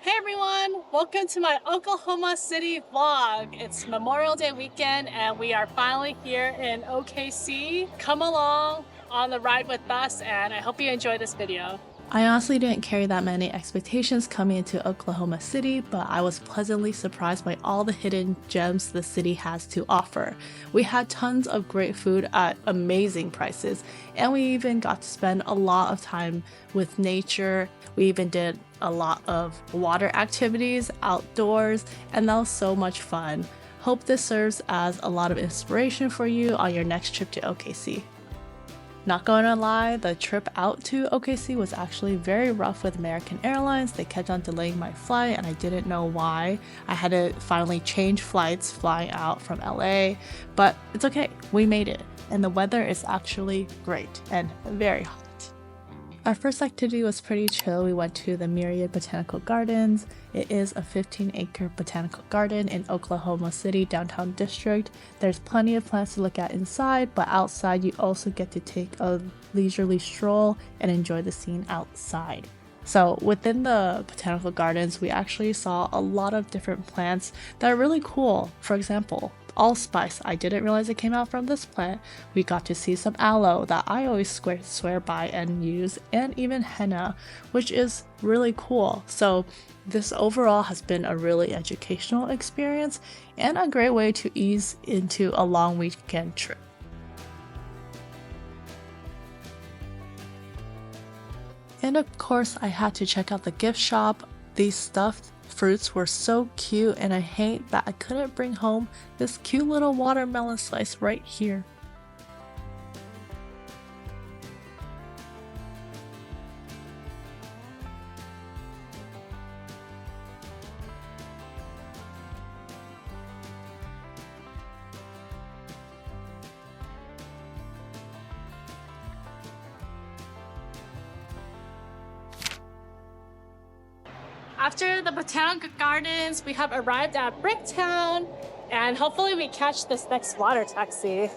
Hey everyone, welcome to my Oklahoma City vlog. It's Memorial Day weekend and we are finally here in OKC. Come along on the ride with us and I hope you enjoy this video. I honestly didn't carry that many expectations coming into Oklahoma City, but I was pleasantly surprised by all the hidden gems the city has to offer. We had tons of great food at amazing prices, and we even got to spend a lot of time with nature. We even did a lot of water activities outdoors, and that was so much fun. Hope this serves as a lot of inspiration for you on your next trip to OKC. Not gonna lie, the trip out to OKC was actually very rough with American Airlines. They kept on delaying my flight and I didn't know why. I had to finally change flights flying out from LA, but it's okay, we made it. And the weather is actually great and very hot. Our first activity was pretty chill. We went to the Myriad Botanical Gardens. It is a 15-acre botanical garden in Oklahoma City downtown district. There's plenty of plants to look at inside, but outside you also get to take a leisurely stroll and enjoy the scene outside. So within the botanical gardens, we actually saw a lot of different plants that are really cool. For example, allspice. I didn't realize it came out from this plant. We got to see some aloe that I always swear by and use, and even henna, which is really cool. So this overall has been a really educational experience and a great way to ease into a long weekend trip. And of course, I had to check out the gift shop. These stuffed fruits were so cute, and I hate that I couldn't bring home this cute little watermelon slice right here. After the Botanical Gardens, we have arrived at Bricktown, and hopefully we catch this next water taxi.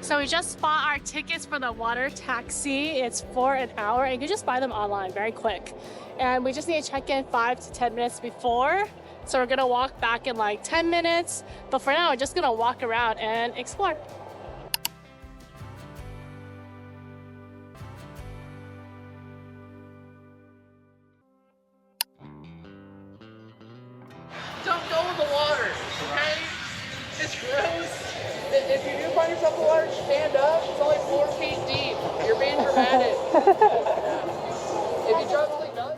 So we just bought our tickets for the water taxi. It's for an hour, and you can just buy them online very quick. And we just need to check in 5 to 10 minutes before. So we're gonna walk back in like 10 minutes. But for now, we're just gonna walk around and explore. Don't go in the water, okay? It's gross. If you do find yourself in the water, stand up. It's only 4 feet deep. You're being dramatic. If you drop something nuts.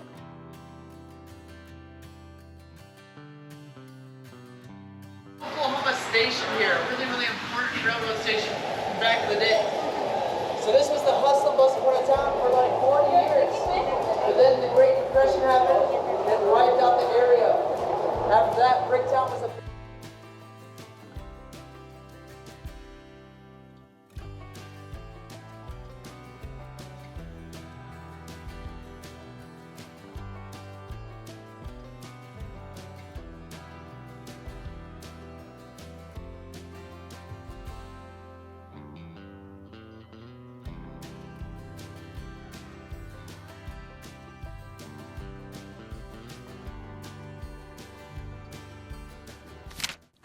Oklahoma Station here, really important railroad station from back in the day. So this was the hustle and bustle part of town for like 40 years. But then the Great Depression happened and wiped out the area. After that, Bricktown was a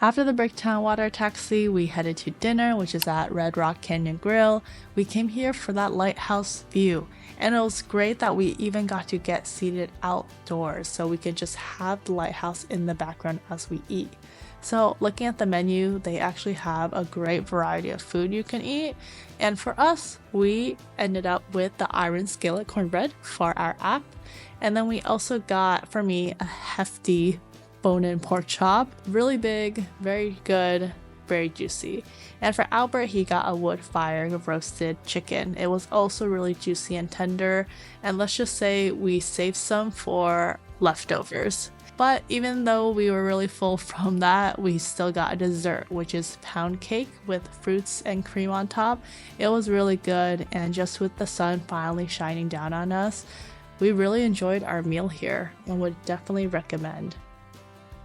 After the Bricktown water taxi, we headed to dinner, which is at Redrock Canyon Grill. We came here for that lighthouse view, and it was great that we even got to get seated outdoors so we could just have the lighthouse in the background as we eat. So looking at the menu, they actually have a great variety of food you can eat. And for us, we ended up with the iron skillet cornbread for our app. And then we also got, for me, a hefty bone-in pork chop. Really big, very good, very juicy. And for Albert, he got a wood-fired roasted chicken. It was also really juicy and tender. And let's just say we saved some for leftovers. But even though we were really full from that, we still got a dessert, which is pound cake with fruits and cream on top. It was really good, and just with the sun finally shining down on us, we really enjoyed our meal here and would definitely recommend.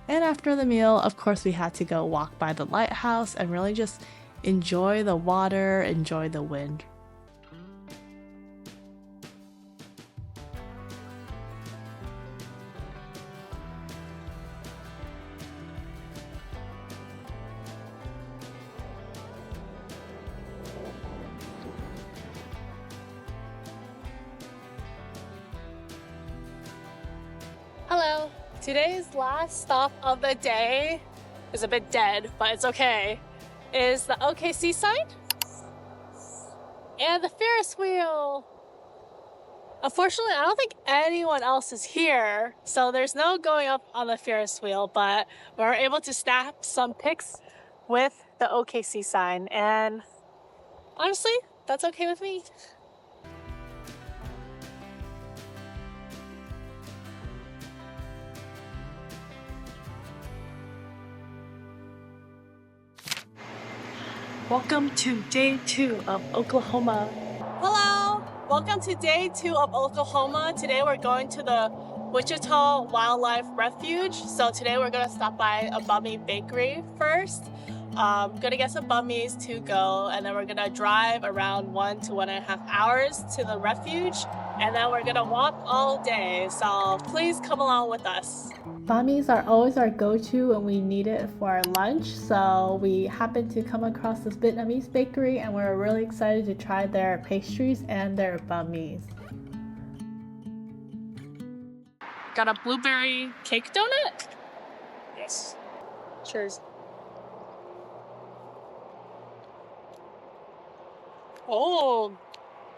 And after the meal, of course, we had to go walk by the lighthouse and really just enjoy the water, enjoy the wind. Hello! Today's last stop of the day is a bit dead, but it's okay. Is the OKC sign and the Ferris wheel. Unfortunately, I don't think anyone else is here, so there's no going up on the Ferris wheel, but we're able to snap some pics with the OKC sign, and honestly, that's okay with me. Welcome to day 2 of Oklahoma. Hello! Welcome to day 2 of Oklahoma. Today we're going to the Wichita Wildlife Refuge. So today we're gonna stop by a bummy bakery first. Gonna get some bummies to go, and then we're gonna drive around 1 to 1.5 hours to the refuge, and then we're gonna walk all day. So please come along with us. Bummies are always our go-to when we need it for our lunch, so we happened to come across this Vietnamese bakery and we're really excited to try their pastries and their bummies. Got a blueberry cake donut? Yes. Cheers. Oh,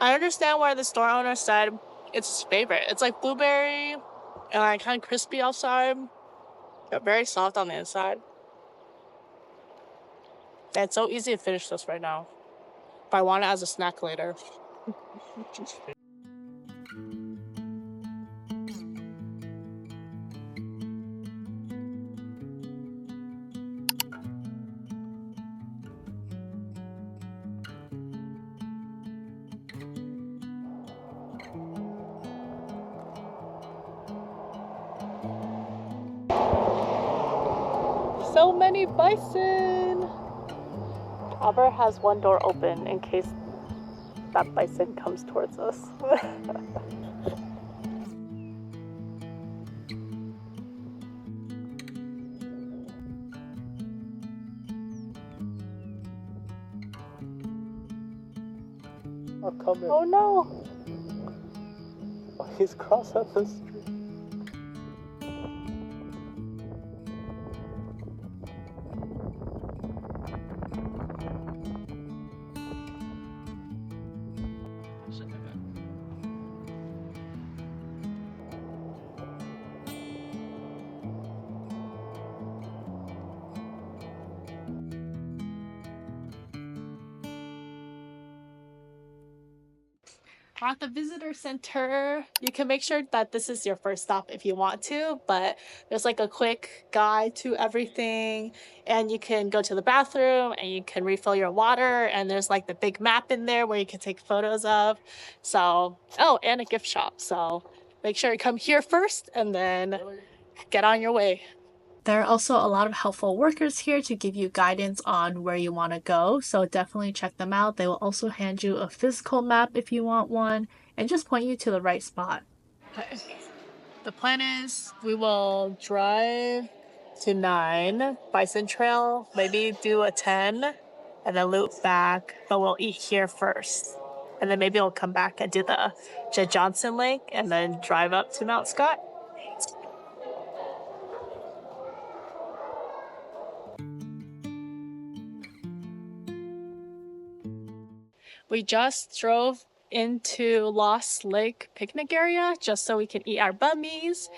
I understand why the store owner said it's his favorite. It's like blueberry and like kind of crispy outside, but very soft on the inside. And it's so easy to finish this right now, but I want it as a snack later. So many bison! Albert has one door open in case that bison comes towards us. Oh, come in. Oh no! Oh, he's crossing the street. We're at the visitor center. You can make sure that this is your first stop if you want to, but there's like a quick guide to everything, and you can go to the bathroom and you can refill your water, and there's like the big map in there where you can take photos of. So, oh, and a gift shop. So make sure you come here first and then get on your way. There are also a lot of helpful workers here to give you guidance on where you want to go, so definitely check them out. They will also hand you a physical map if you want one, and just point you to the right spot. The plan is we will drive to 9 Bison Trail, maybe do a 10, and then loop back, but we'll eat here first. And then maybe we'll come back and do the Jed Johnson Lake and then drive up to Mount Scott. We just drove into Lost Lake picnic area just so we can eat our bummies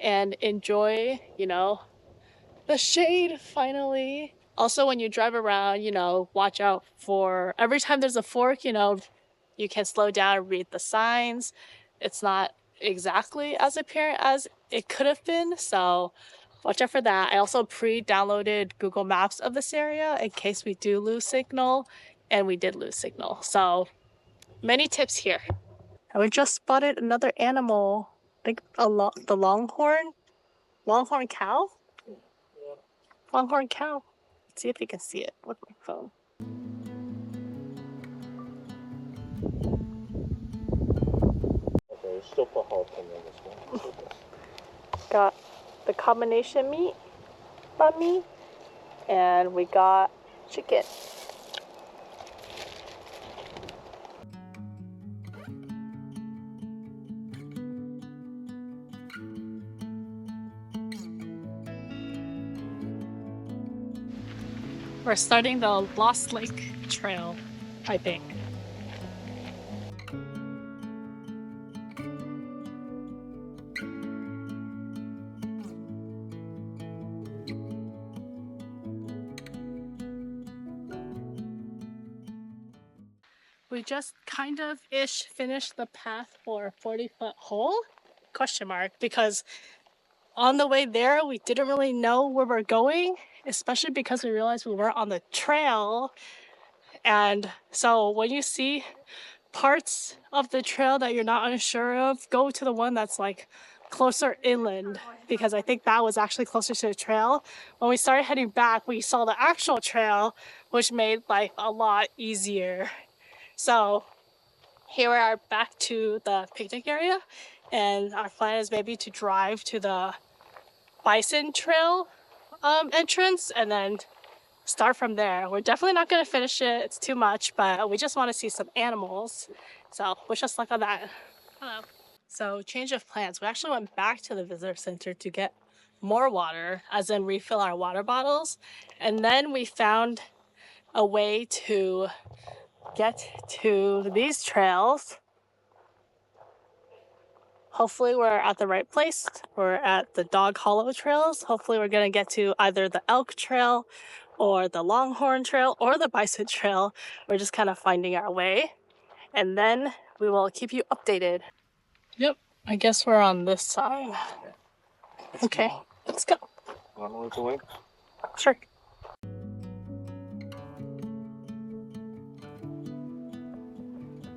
and enjoy, the shade finally. Also, when you drive around, watch out for every time there's a fork, you can slow down and read the signs. It's not exactly as apparent as it could have been, so watch out for that. I also pre-downloaded Google Maps of this area in case we do lose signal. And we did lose signal. So many tips here. And we just spotted another animal. I think the longhorn cow. Longhorn cow. Let's see if you can see it with my phone. Okay, still put jalapeno in this one. Got the combination meat banh mi, and we got chicken. We're starting the Lost Lake Trail, I think. We just kind of finished the path for a 40-foot hole, question mark, because on the way there, we didn't really know where we're going, especially because we realized we weren't on the trail. And so when you see parts of the trail that you're not unsure of, go to the one that's like closer inland, because I think that was actually closer to the trail. When we started heading back, we saw the actual trail, which made life a lot easier. So here we are back to the picnic area, and our plan is maybe to drive to the Bison Trail entrance and then start from there. We're definitely not going to finish it. It's too much, but we just want to see some animals. So wish us luck on that. Hello. So change of plans. We actually went back to the visitor center to get more water, as in refill our water bottles. And then we found a way to get to these trails. Hopefully we're at the right place. We're at the Dog Hollow trails. Hopefully we're going to get to either the Elk Trail or the Longhorn Trail or the Bison Trail. We're just kind of finding our way. And then we will keep you updated. Yep, I guess we're on this side. Okay, let's go. Want to look away? Sure.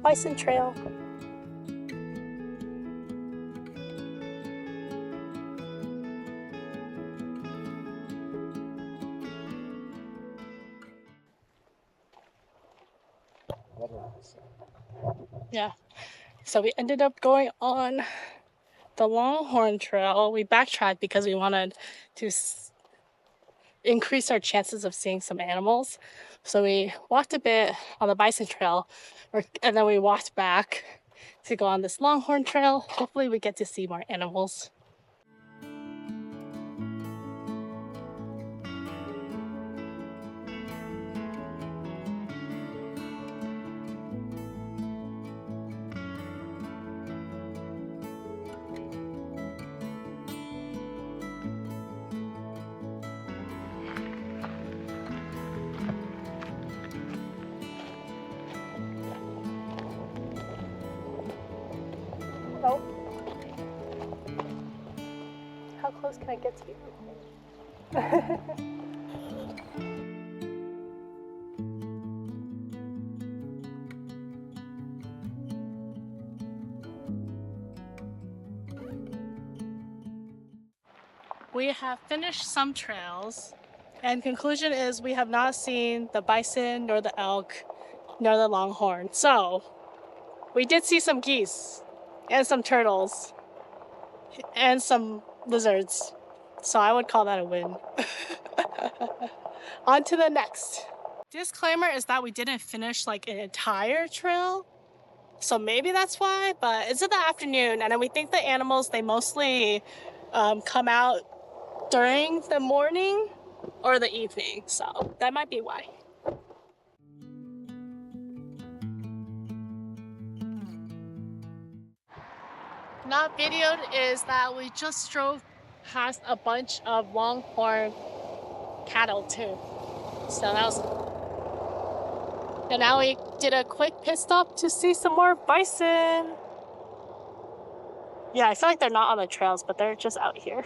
Bison Trail. Yeah, so we ended up going on the Longhorn Trail. We backtracked because we wanted to increase our chances of seeing some animals. So we walked a bit on the Bison Trail, and then we walked back to go on this Longhorn Trail. Hopefully we get to see more animals. Oh. How close can I get to you? We have finished some trails, and conclusion is we have not seen the bison, nor the elk, nor the longhorn. So we did see some geese and some turtles and some lizards. So I would call that a win. On to the next. Disclaimer is that we didn't finish like an entire trail. So maybe that's why, but it's in the afternoon, and then we think the animals, they mostly come out during the morning or the evening. So that might be why. Not videoed is that we just drove past a bunch of longhorn cattle too. So that was, and now we did a quick pit stop to see some more bison. Yeah, I feel like they're not on the trails, but they're just out here.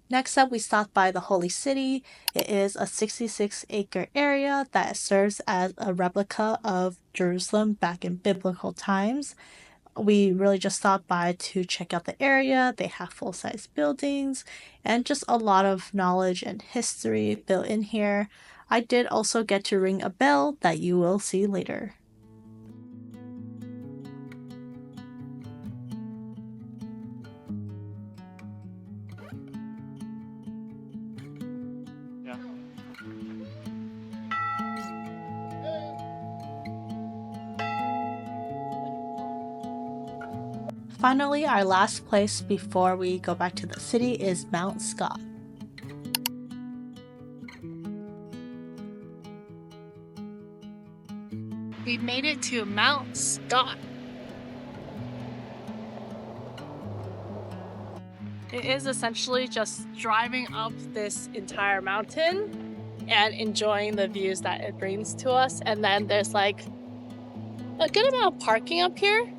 Next up, we stopped by the Holy City. It is a 66-acre area that serves as a replica of Jerusalem back in biblical times. We really just stopped by to check out the area. They have full-size buildings and just a lot of knowledge and history built in here. I did also get to ring a bell that you will see later. Finally, our last place before we go back to the city is Mount Scott. We made it to Mount Scott. It is essentially just driving up this entire mountain and enjoying the views that it brings to us. And then there's like a good amount of parking up here.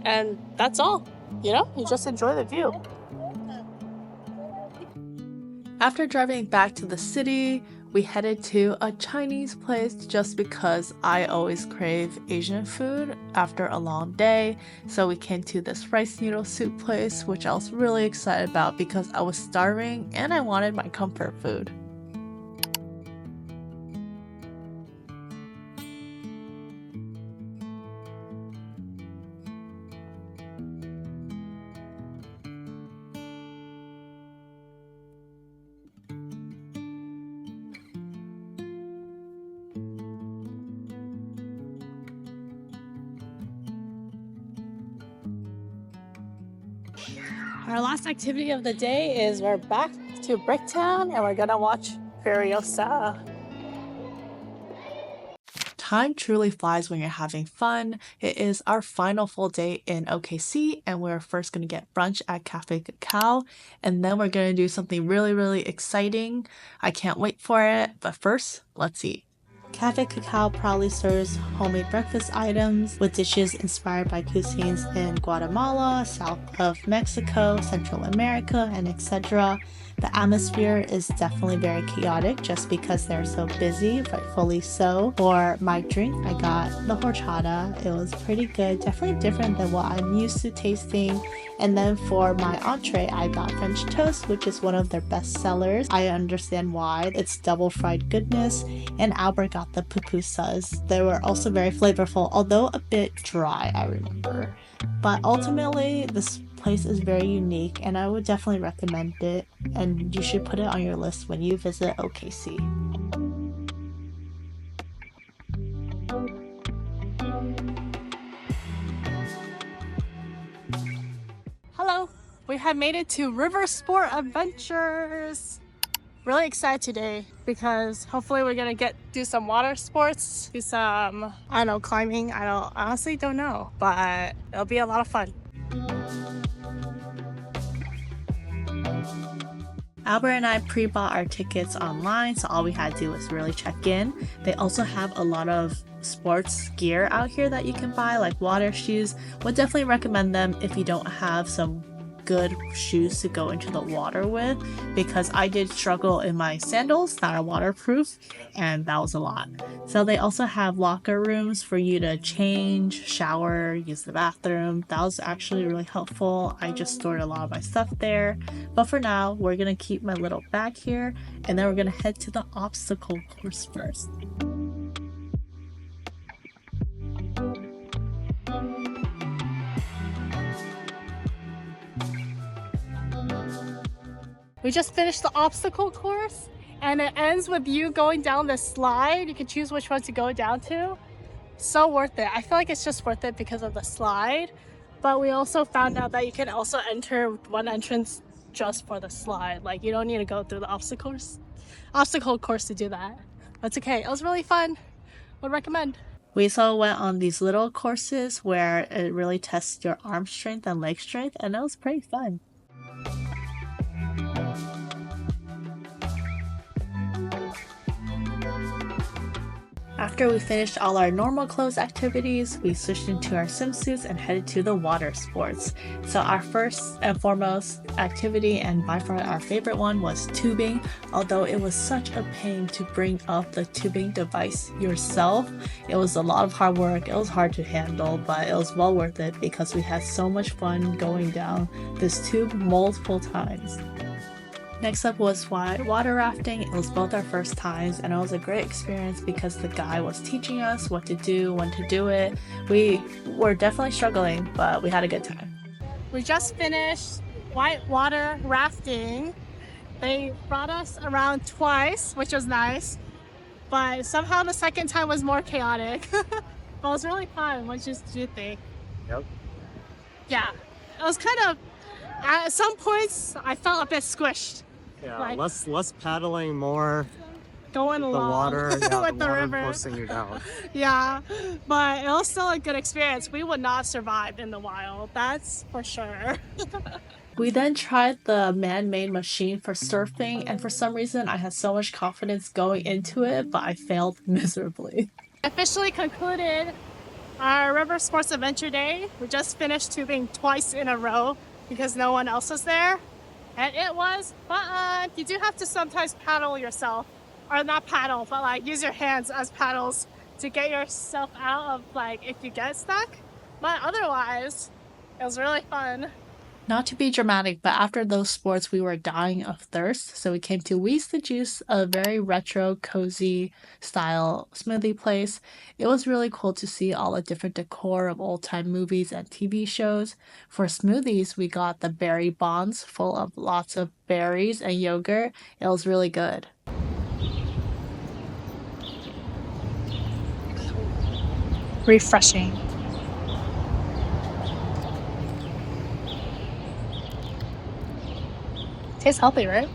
And that's all. You know, you just enjoy the view. After driving back to the city, we headed to a Chinese place just because I always crave Asian food after a long day. So we came to this rice noodle soup place, which I was really excited about because I was starving and I wanted my comfort food. Our last activity of the day is we're back to Bricktown and we're gonna watch Ferris. Time truly flies when you're having fun. It is our final full day in OKC and we're first going to get brunch at Cafe Cacao and then we're going to do something really exciting. I can't wait for it, but first, let's eat. Cafe Cacao proudly serves homemade breakfast items with dishes inspired by cuisines in Guatemala, south of Mexico, Central America, and etc. The atmosphere is definitely very chaotic just because they're so busy, rightfully so. For my drink, I got the horchata. It was pretty good, definitely different than what I'm used to tasting. And then for my entree, I got French toast, which is one of their best sellers. I understand why. It's double fried goodness. And Albert got the pupusas. They were also very flavorful, although a bit dry, I remember. But ultimately, this place is very unique and I would definitely recommend it. And you should put it on your list when you visit OKC. Hello, we have made it to Riversport Adventures. Really excited today because hopefully we're gonna do some water sports, do some, I don't know, climbing. I honestly don't know, but it'll be a lot of fun. Albert and I pre-bought our tickets online, so all we had to do was really check in. They also have a lot of sports gear out here that you can buy, like water shoes. Would definitely recommend them if you don't have some good shoes to go into the water with, because I did struggle in my sandals that are waterproof and that was a lot. So they also have locker rooms for you to change, shower, use the bathroom. That was actually really helpful. I just stored a lot of my stuff there, but for now we're gonna keep my little bag here and then we're gonna head to the obstacle course first. We just finished the obstacle course and it ends with you going down the slide. You can choose which one to go down to. So worth it. I feel like it's just worth it because of the slide, but we also found out that you can also enter one entrance just for the slide. Like you don't need to go through the obstacle course to do that. That's okay. It was really fun. Would recommend. We also went on these little courses where it really tests your arm strength and leg strength, and it was pretty fun. After we finished all our normal clothes activities, we switched into our swimsuits and headed to the water sports. So our first and foremost activity, and by far our favorite one, was tubing. Although it was such a pain to bring up the tubing device yourself, it was a lot of hard work. It was hard to handle, but it was well worth it because we had so much fun going down this tube multiple times. Next up was water rafting. It was both our first times, and it was a great experience because the guy was teaching us what to do, when to do it. We were definitely struggling, but we had a good time. We just finished whitewater rafting. They brought us around twice, which was nice, but somehow the second time was more chaotic. But it was really fun. What did you think? Yep. Yeah, it was kind of, at some points I felt a bit squished. Yeah, Like- less paddling, more Going the along water, yeah, with the water river. forcing you down. Yeah, but it was still a good experience. We would not survive in the wild, that's for sure. We then tried the man-made machine for surfing, and for some reason I had so much confidence going into it, but I failed miserably. Officially concluded our Riversports Adventure Day. We just finished tubing twice in a row because no one else was there. And it was fun. You do have to sometimes paddle yourself. Or not paddle, but like use your hands as paddles to get yourself out of like if you get stuck. But otherwise, it was really fun. Not to be dramatic, but after those sports, we were dying of thirst. So we came to Wheeze the Juice, a very retro, cozy style smoothie place. It was really cool to see all the different decor of old time movies and TV shows. For smoothies, we got the berry bonds full of lots of berries and yogurt. It was really good. Refreshing. Tastes healthy, right?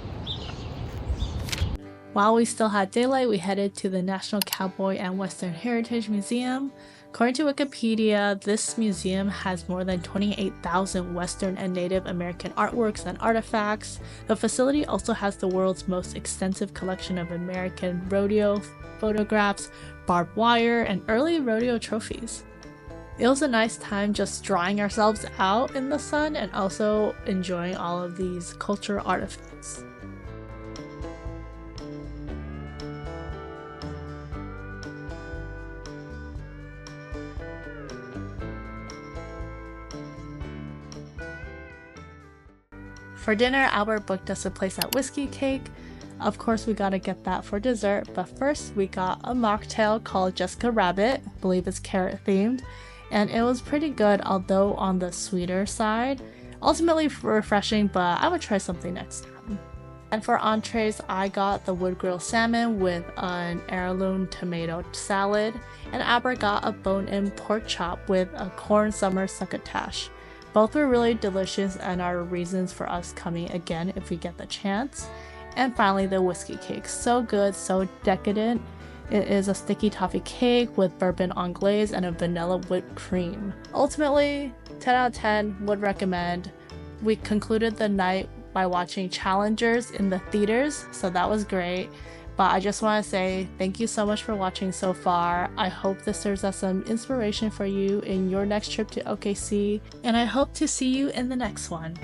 While we still had daylight, we headed to the National Cowboy and Western Heritage Museum. According to Wikipedia, this museum has more than 28,000 Western and Native American artworks and artifacts. The facility also has the world's most extensive collection of American rodeo photographs, barbed wire, and early rodeo trophies. It was a nice time just drying ourselves out in the sun and also enjoying all of these cultural artifacts. For dinner, Albert booked us a place at Whiskey Cake. Of course, we gotta get that for dessert, but first we got a mocktail called Jessica Rabbit. I believe it's carrot themed, and it was pretty good, although on the sweeter side. Ultimately refreshing, but I would try something next time. And for entrees, I got the wood grilled salmon with an heirloom tomato salad, and Albert got a bone-in pork chop with a corn summer succotash. Both were really delicious and are reasons for us coming again if we get the chance. And finally, the whiskey cake. So good, so decadent. It is a sticky toffee cake with bourbon anglaise and a vanilla whipped cream. Ultimately, 10 out of 10, would recommend. We concluded the night by watching Challengers in the theaters, so that was great. But I just want to say thank you so much for watching so far. I hope this serves as some inspiration for you in your next trip to OKC, and I hope to see you in the next one.